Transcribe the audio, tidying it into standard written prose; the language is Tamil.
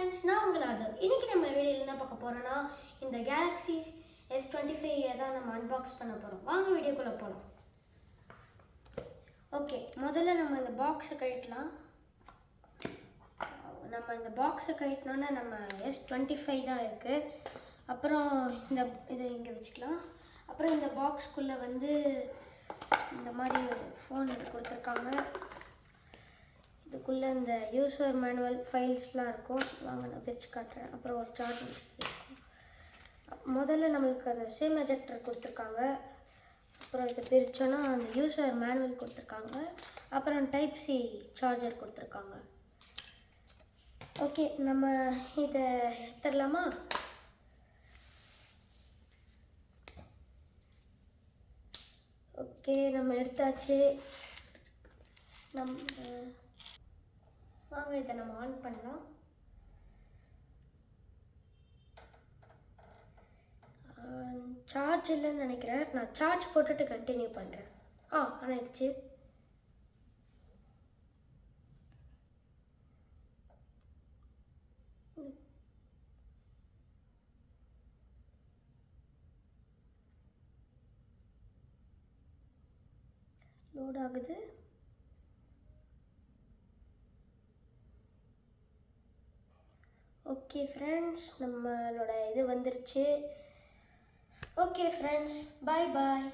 ஃப்ரெண்ட்ஸ், நான் உங்கள் ஆதவ். இன்றைக்கி நம்ம வீடியோவில் என்ன பார்க்க போகிறோன்னா, இந்த கேலக்ஸி S25 தான் நம்ம அன்பாக்ஸ் பண்ண போகிறோம். வாங்க வீடியோக்குள்ளே போகலாம். ஓகே, முதல்ல நம்ம இந்த பாக்ஸை கழட்டலாம். நம்ம இந்த பாக்ஸை கழட்டினோன்னா நம்ம S25 தான் இருக்குது. அப்புறம் இதை இங்கே வச்சுக்கலாம். அப்புறம் இந்த பாக்ஸ்க்குள்ளே வந்து இந்த மாதிரி ஒரு ஃபோன் கொடுத்துருக்காங்க. இதுக்குள்ளே இந்த யூசர் மேனுவல் ஃபைல்ஸ்லாம் இருக்கும். வாங்க நான் பிரித்து காட்டுறேன். அப்புறம் ஒரு சார்ஜர் இருக்கும். முதல்ல நம்மளுக்கு அந்த சிம் எஜெக்டர் கொடுத்துருக்காங்க. அப்புறம் இதை பிரித்தோன்னா அந்த யூசர் மேனுவல் கொடுத்துருக்காங்க. அப்புறம் டைப் சி சார்ஜர் கொடுத்துருக்காங்க. ஓகே, நம்ம இதை எடுத்துடலாமா? ஓகே, நம்ம எடுத்தாச்சு. வாங்க இதை நம்ம ஆன் பண்ணலாம். சார்ஜ் இல்லைன்னு நினைக்கிறேன். நான் சார்ஜ் போட்டுட்டு கண்டினியூ பண்ணுறேன். ஆயிடுச்சு. லோட் ஆகுது. ஓகே ஃப்ரெண்ட்ஸ், நம்மளோட இது வந்துருச்சு. ஓகே ஃப்ரெண்ட்ஸ், பாய் பாய்.